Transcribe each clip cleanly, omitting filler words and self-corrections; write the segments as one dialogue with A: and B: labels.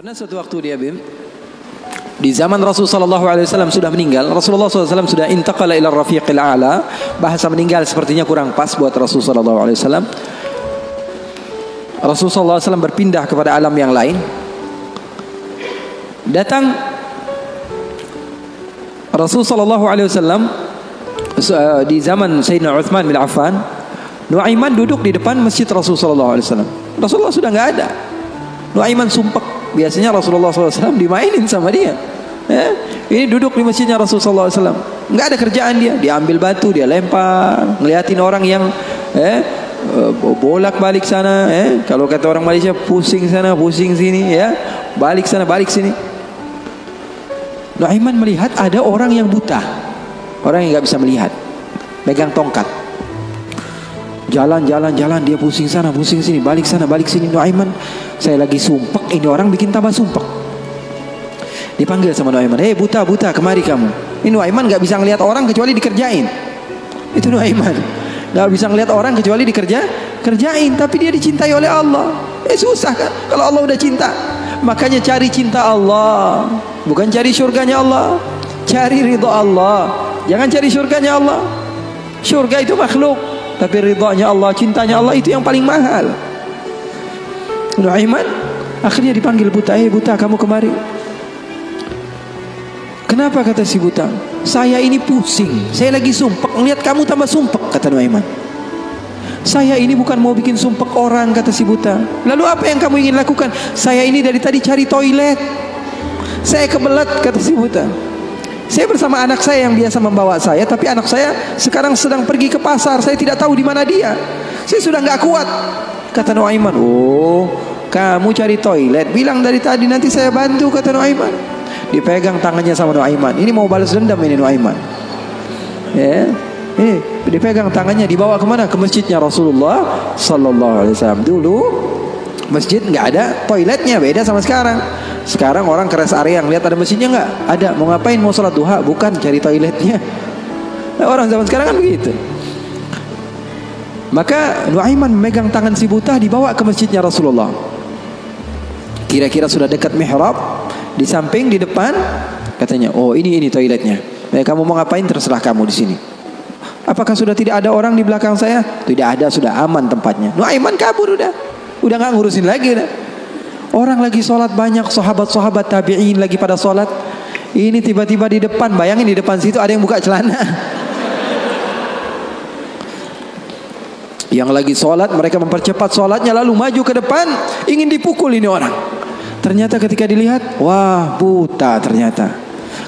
A: Pernah suatu waktu dia di zaman Rasulullah SAW sudah meninggal. Rasulullah SAW sudah intaqala ila rafiqil a'la. Bahasa meninggal sepertinya kurang pas buat Rasulullah SAW. Rasulullah SAW berpindah kepada alam yang lain. Datang Rasulullah SAW di zaman Sayyidina Uthman bin Affan. Nuaiman duduk di depan masjid Rasulullah SAW. Rasulullah sudah nggak ada. Nuaiman sumpek. Biasanya Rasulullah SAW dimainin sama dia. Ini duduk di masjidnya Rasulullah SAW. Nggak ada kerjaan dia. Dia ambil batu, dia lempar, ngeliatin orang yang bolak balik sana. Kalau kata orang Malaysia, pusing sana, pusing sini, balik sana, balik sini. Nuaiman melihat ada orang yang buta, orang yang nggak bisa melihat, megang tongkat. Jalan, dia pusing sana, pusing sini, balik sana, balik sini. Nuaiman, saya lagi sumpek, ini orang bikin tambah sumpek. Dipanggil sama Nuaiman, hei buta, kemari kamu. Ini Nuaiman gak bisa ngelihat orang kecuali dikerjain. Itu Nuaiman, gak bisa ngelihat orang kecuali kerjain. Tapi dia dicintai oleh Allah. Susah kan, kalau Allah udah cinta. Makanya cari cinta Allah, bukan cari surganya Allah. Cari ridha Allah, jangan cari surganya Allah. Surga itu makhluk, tapi ridhanya Allah, cintanya Allah itu yang paling mahal. Nuaiman akhirnya dipanggil buta, buta kamu kemari. Kenapa kata si buta? Saya ini pusing, saya lagi sumpek, ngelihat kamu tambah sumpek, kata Nuaiman. Saya ini bukan mau bikin sumpek orang, kata si buta. Lalu apa yang kamu ingin lakukan? Saya ini dari tadi cari toilet, saya kebelet, kata si buta. Saya bersama anak saya yang biasa membawa saya, tapi anak saya sekarang sedang pergi ke pasar. Saya tidak tahu di mana dia. Saya sudah nggak kuat, kata Nuaiman. Oh, kamu cari toilet, bilang dari tadi, nanti saya bantu, kata Nuaiman. Dipegang tangannya sama Nuaiman. Ini mau balas dendam ini Nuaiman. Dipegang tangannya, dibawa kemana? Ke masjidnya Rasulullah Sallallahu Alaihi Wasallam. Dulu masjid nggak ada toiletnya, beda sama sekarang. Sekarang orang ke rest area yang lihat ada masjidnya nggak? Ada. Mau ngapain? Mau sholat duha? Bukan, cari toiletnya. Nah, orang zaman sekarang kan begitu. Maka Nuaiman memegang tangan si buta, dibawa ke masjidnya Rasulullah. Kira-kira sudah dekat mihrab, di samping, di depan, katanya, oh ini toiletnya. Kamu mau ngapain? Terserah kamu di sini. Apakah sudah tidak ada orang di belakang saya? Tidak ada, sudah aman tempatnya. Nuaiman kabur udah nggak ngurusin lagi udah. Orang lagi sholat banyak, sahabat-sahabat tabi'in lagi pada sholat. Ini tiba-tiba di depan, bayangin di depan situ ada yang buka celana. Yang lagi sholat, mereka mempercepat sholatnya, lalu maju ke depan, ingin dipukul ini orang. Ternyata ketika dilihat, wah buta ternyata.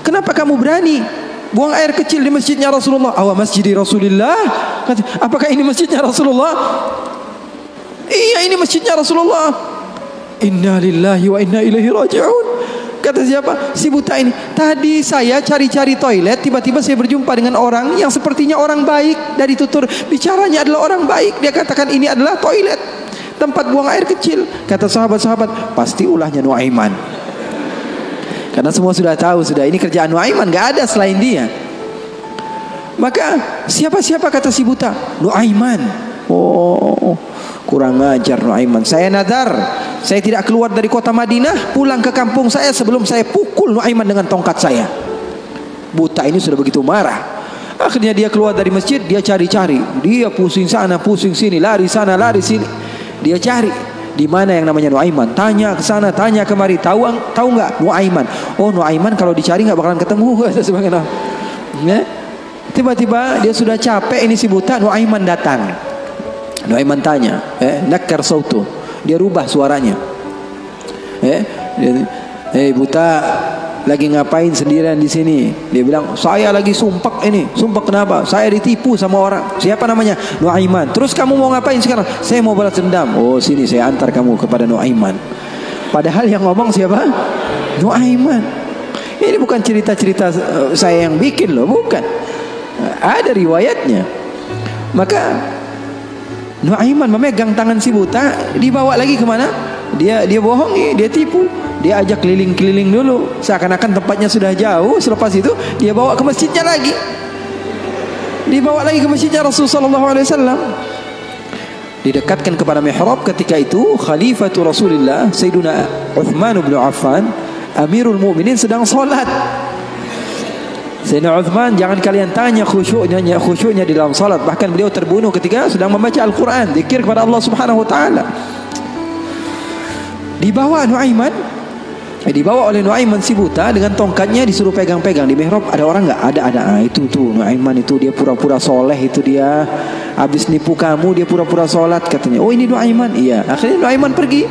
A: Kenapa kamu berani buang air kecil di masjidnya Rasulullah? Awa masjidi Rasulullah. Apakah ini masjidnya Rasulullah? Iya, ini masjidnya Rasulullah. Inna lillahi wa inna ilaihi raji'un. Kata siapa? Si buta ini. Tadi saya cari-cari toilet, tiba-tiba saya berjumpa dengan orang yang sepertinya orang baik. Dari tutur bicaranya adalah orang baik. Dia katakan ini adalah toilet, tempat buang air kecil. Kata sahabat-sahabat, pasti ulahnya Nuaiman. Karena semua sudah tahu, sudah ini kerjaan Nuaiman, gak ada selain dia. Maka siapa kata si buta? Nuaiman. Oh, kurang ajar Nuaiman. Saya nadar, saya tidak keluar dari kota Madinah, pulang ke kampung saya sebelum saya pukul Nuaiman dengan tongkat saya. Buta ini sudah begitu marah. Akhirnya dia keluar dari masjid, dia cari-cari. Dia pusing sana, pusing sini, lari sana, lari sini. Dia cari di mana yang namanya Nuaiman. Tanya ke sana, tanya kemari. Tahu nggak Nuaiman? Oh, Nuaiman kalau dicari nggak bakalan ketemu. Tiba-tiba dia sudah capek, ini si buta. Nuaiman datang. Nuaiman tanya, nakar sautu. Dia rubah suaranya. Buta, lagi ngapain sendirian di sini? Dia bilang, saya lagi sumpek ini. Sumpek kenapa? Saya ditipu sama orang. Siapa namanya? Nuaiman. Terus kamu mau ngapain sekarang? Saya mau balas dendam. Oh, sini saya antar kamu kepada Nuaiman. Padahal yang ngomong siapa? Nuaiman. Ini bukan cerita-cerita saya yang bikin loh, bukan. Ada riwayatnya. Maka Nuaiman memegang tangan si buta, dibawa lagi kemana? Dia bohongi, dia tipu. Dia ajak keliling-keliling dulu, seakan-akan tempatnya sudah jauh. Selepas itu dia bawa ke masjidnya lagi. Dibawa lagi ke masjidnya Rasulullah SAW. didekatkan kepada mihrab. Ketika itu Khalifatul Rasulullah Sayyiduna Uthman bin Affan, Amirul Mukminin, sedang salat. Sayyidina Uthman, jangan kalian tanya khusyuknya di dalam salat. Bahkan beliau terbunuh ketika sedang membaca Al-Quran, zikir kepada Allah Subhanahu Wa Taala. Dibawa oleh Nuaiman si buta dengan tongkatnya, disuruh pegang-pegang di mihrab. Ada orang nggak? Ada. Itu tuh Nuaiman itu, dia pura-pura soleh, itu dia habis nipu kamu, dia pura-pura sholat katanya. Oh ini Nuaiman. Iya. Akhirnya Nuaiman pergi.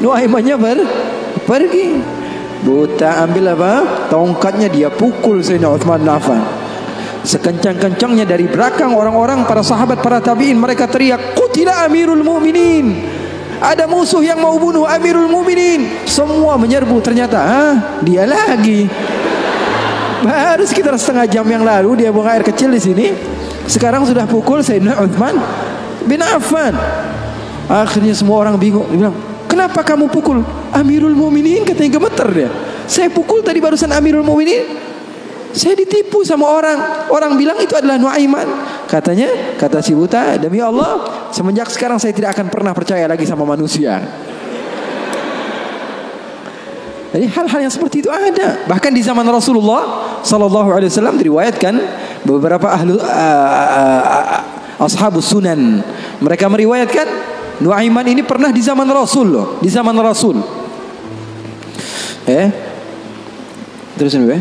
A: Nuaimannya pergi. Buta ambil apa? Tongkatnya, dia pukul Sayyidina Uthman bin Affan. Sekencang-kencangnya dari belakang orang-orang, para sahabat, para tabi'in, mereka teriak, "Qutila Amirul Mukminin." Ada musuh yang mau bunuh Amirul Mukminin. Semua menyerbu. Ternyata dia lagi. Baru sekitar setengah jam yang lalu dia buang air kecil di sini. Sekarang sudah pukul Sayyidina Uthman bin Affan. Akhirnya semua orang bingung. Dia bilang, "Kenapa kamu pukul Amirul Mukminin?" Katanya gemeter dia. "Saya pukul tadi barusan Amirul Mukminin. Saya ditipu sama orang. Orang bilang itu adalah Nuaiman." Katanya, kata si buta, "Demi Allah, semenjak sekarang saya tidak akan pernah percaya lagi sama manusia." Jadi hal-hal yang seperti itu ada. Bahkan di zaman Rasulullah sallallahu alaihi wasallam diriwayatkan beberapa ashabus sunan, mereka meriwayatkan Nuaiman ini pernah di zaman Rasul loh, di zaman Rasul. Terusin gue.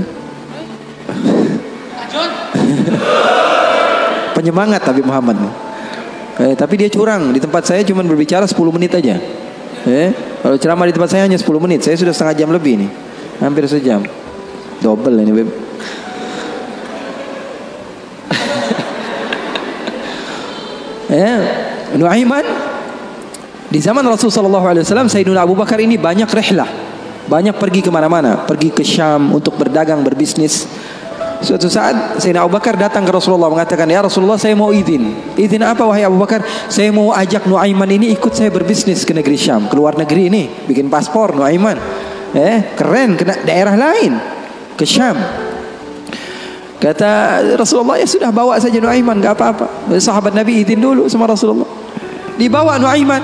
A: Penyemangat Habib Muhammad. Tapi dia curang. Di tempat saya cuma berbicara 10 menit aja. Kalau ceramah di tempat saya hanya 10 menit. Saya sudah setengah jam lebih nih. Hampir sejam. Double ini, Beb. Nuaiman di zaman Rasul sallallahu alaihi wasallam, Sayyidina Abu Bakar ini banyak rihlah. Banyak pergi kemana-mana. Pergi ke Syam untuk berdagang, berbisnis. Suatu saat Sayyidina Abu Bakar datang ke Rasulullah mengatakan, "Ya Rasulullah, saya mau izin." "Izin apa wahai Abu Bakar?" "Saya mau ajak Nuaiman ini ikut saya berbisnis ke negeri Syam, ke luar negeri ini, bikin paspor Nuaiman. Keren, ke daerah lain, ke Syam." Kata Rasulullah, "Ya sudah, bawa saja Nuaiman, enggak apa-apa." Sahabat Nabi izin dulu sama Rasulullah. Dibawa Nuaiman.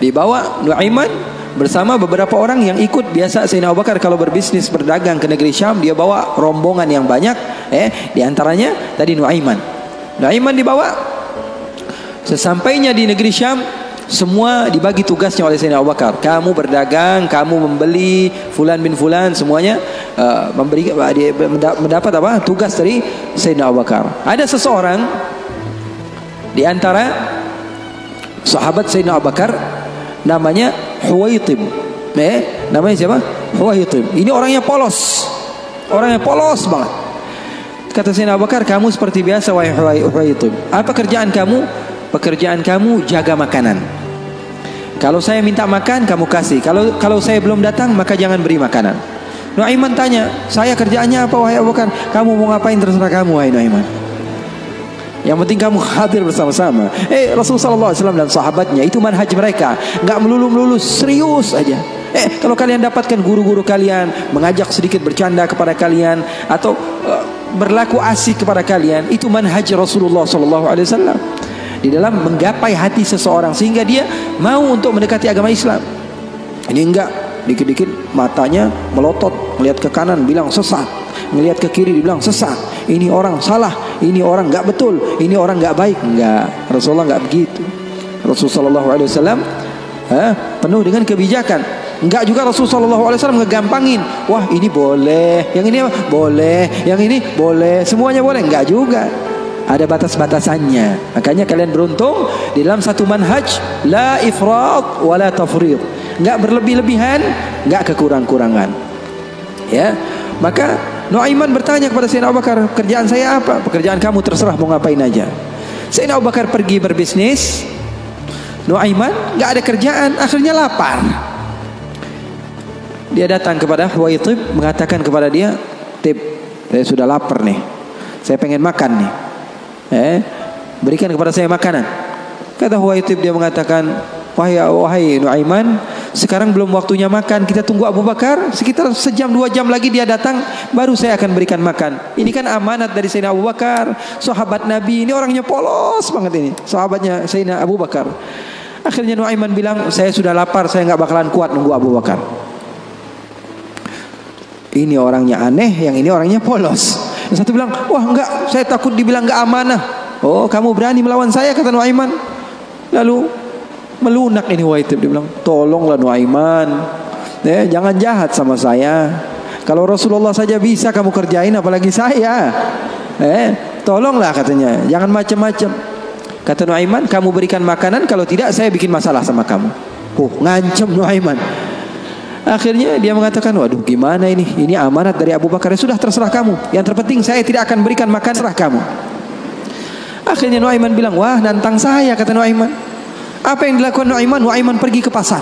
A: Dibawa Nuaiman bersama beberapa orang yang ikut. Biasa Sayyidina Abu Bakar kalau berbisnis berdagang ke negeri Syam, dia bawa rombongan yang banyak. Di antaranya tadi Nuaiman. Nuaiman dibawa. Sesampainya di negeri Syam, semua dibagi tugasnya oleh Sayyidina Abu Bakar. Kamu berdagang, kamu membeli, fulan bin fulan, semuanya mendapat apa? Tugas dari Sayyidina Abu Bakar. Ada seseorang di antara sahabat Sayyidina Abu Bakar, namanya Huwaitib. Namanya siapa? Huwaitib. Ini orangnya polos. Orangnya polos banget. Kata Sayyidina Abu Bakar, "Kamu seperti biasa wahai Huwaitib. Apa kerjaan kamu?" "Pekerjaan kamu jaga makanan. Kalau saya minta makan, kamu kasih. Kalau saya belum datang, maka jangan beri makanan." Nuaiman tanya, "Saya kerjaannya apa wahai Abu Bakar?" "Kamu mau ngapain terserah kamu wahai Nuaiman. Yang penting kamu hadir bersama-sama." Rasulullah SAW dan sahabatnya itu manhaj mereka, nggak melulu serius aja. Kalau kalian dapatkan guru-guru kalian mengajak sedikit bercanda kepada kalian atau berlaku asik kepada kalian, itu manhaj Rasulullah SAW di dalam menggapai hati seseorang sehingga dia mau untuk mendekati agama Islam. Ini enggak, dikit-dikit matanya melotot, melihat ke kanan bilang sesat, melihat ke kiri dibilang sesat. Ini orang salah, ini orang enggak betul, ini orang enggak baik. Enggak, Rasulullah enggak begitu. Rasulullah SAW penuh dengan kebijakan. Enggak juga Rasulullah SAW ngegampangin. Wah ini boleh, yang ini boleh, yang ini boleh, semuanya boleh. Enggak juga, ada batas-batasannya. Makanya kalian beruntung di dalam satu manhaj, la ifrat wa la tafrid. Enggak berlebih-lebihan, enggak kekurang-kurangan. Maka Nuaiman bertanya kepada Sayyidina Abu Bakar, "Kerjaan saya apa?" "Pekerjaan kamu terserah, mau ngapain aja." Sayyidina Abu Bakar pergi berbisnis. Nuaiman enggak ada kerjaan, akhirnya lapar. Dia datang kepada Huwaitib, mengatakan kepada dia, "Tib, saya sudah lapar nih. Saya pengen makan nih. Berikan kepada saya makanan." Kata Huwaitib, dia mengatakan, Wahai Nuaiman, sekarang belum waktunya makan, kita tunggu Abu Bakar sekitar sejam 2 jam lagi dia datang, baru saya akan berikan makan. Ini kan amanat dari Sayyidina Abu Bakar, sahabat Nabi, ini orangnya polos banget ini, sahabatnya Sayyidina Abu Bakar. Akhirnya Nuaiman bilang, saya sudah lapar, saya nggak bakalan kuat nunggu Abu Bakar. Ini orangnya aneh, yang ini orangnya polos. Yang satu bilang, wah enggak, saya takut dibilang nggak amanah. Oh, kamu berani melawan saya, kata Nuaiman. Lalu melunak ini Huwaitib, dia bilang, tolonglah Nuaiman, jangan jahat sama saya. Kalau Rasulullah saja bisa kamu kerjain, apalagi saya. Tolonglah katanya, jangan macam-macam. Kata Nuaiman, kamu berikan makanan, kalau tidak saya bikin masalah sama kamu. Ngancem Nuaiman. Akhirnya dia mengatakan, waduh gimana ini? Ini amanat dari Abu Bakar, sudah terserah kamu. Yang terpenting saya tidak akan berikan makan, terserah kamu. Akhirnya Nuaiman bilang, wah nantang saya, kata Nuaiman. Apa yang dilakukan Nuaiman? Nuaiman pergi ke pasar.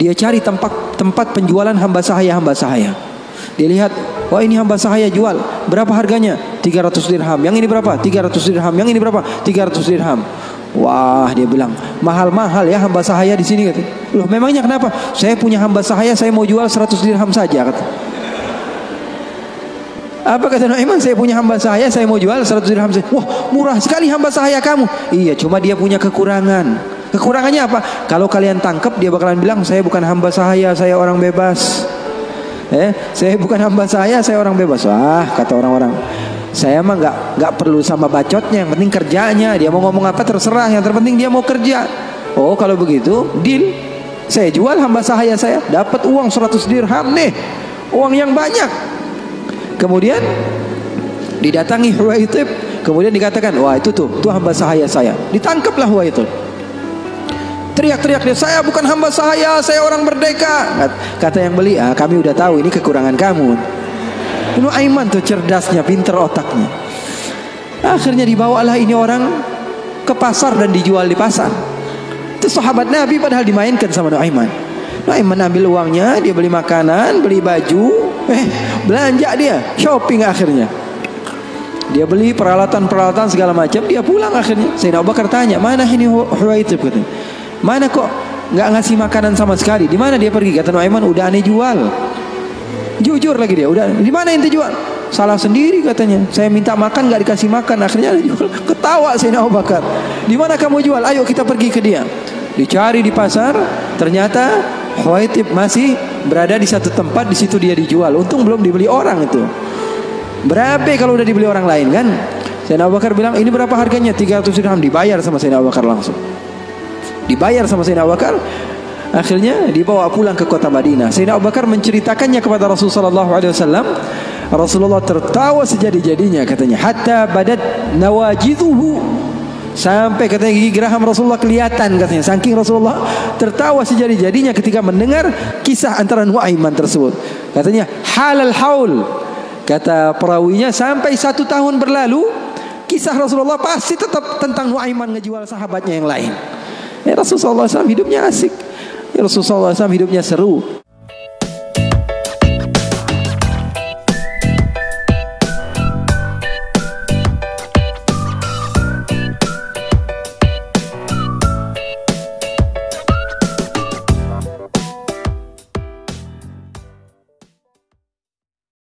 A: Dia cari tempat penjualan hamba sahaya. Dia lihat, wah ini hamba sahaya jual. Berapa harganya? 300 dirham. Yang ini berapa? 300 dirham. Yang ini berapa? 300 dirham. Wah, dia bilang, mahal-mahal ya hamba sahaya di sini, kata. Loh, memangnya kenapa? Saya punya hamba sahaya, saya mau jual 100 dirham saja, kata. Apa kata Nuaiman? Saya punya hamba sahaya, saya mau jual 100 dirham saja. Wah, murah sekali hamba sahaya kamu. Iya, cuma dia punya kekurangan. Kekurangannya apa? Kalau kalian tangkap, dia bakalan bilang, saya bukan hamba sahaya, saya orang bebas. Saya bukan hamba sahaya, saya orang bebas. Wah, kata orang-orang, saya mah nggak perlu sama bacotnya, yang penting kerjanya. Dia mau ngomong apa terserah, yang terpenting dia mau kerja. Oh, kalau begitu, deal. Saya jual hamba sahaya saya, dapat uang 100 dirham nih, uang yang banyak. Kemudian didatangi Huwaitib, kemudian dikatakan, wah itu hamba sahaya saya. Ditangkaplah Huwaitib. Teriak-teriak dia, saya bukan hamba sahaya, saya orang merdeka. Kata yang beli, kami udah tahu ini kekurangan kamu. Nuaiman tuh cerdasnya, pinter otaknya. Akhirnya dibawalah ini orang ke pasar dan dijual di pasar. Itu sahabat Nabi padahal dimainkan sama Nuaiman. Nuaiman ambil uangnya, dia beli makanan, beli baju, belanja dia, shopping akhirnya. Dia beli peralatan segala macam, dia pulang akhirnya. Sayyidina Abu Bakar tanya, mana ini Huwaitib, katanya. Mana kok nggak ngasih makanan sama sekali? Di mana dia pergi? Kata Nuaiman, udah aneh jual. Jujur lagi dia, udah. Di mana ente jual? Salah sendiri katanya. Saya minta makan nggak dikasih makan, akhirnya dia jual. Ketawa Sayyidina Abu Bakar. Di mana kamu jual? Ayo kita pergi ke dia. Dicari di pasar, ternyata Huwaitib masih berada di satu tempat, di situ dia dijual. Untung belum dibeli orang itu. Berapa kalau udah dibeli orang lain kan? Sayyidina Abu Bakar bilang, ini berapa harganya? 300 dirham. Dibayar sama Sayyidina Abu Bakar langsung. Dibayar sama Sayyidina Abu Bakar. Akhirnya dibawa pulang ke kota Madinah. Sayyidina Abu Bakar menceritakannya kepada Rasulullah SAW. Rasulullah tertawa sejadi-jadinya, katanya, hatta badat nawajidhuhu, sampai katanya gigi geraham Rasulullah kelihatan, katanya. Saking Rasulullah tertawa sejadi-jadinya ketika mendengar kisah antara Nuaiman tersebut. Katanya halal haul, kata perawinya, sampai 1 tahun berlalu kisah Rasulullah pasti tetap tentang Nuaiman ngejual sahabatnya yang lain. Rasulullah SAW hidupnya asik, Rasulullah SAW hidupnya seru.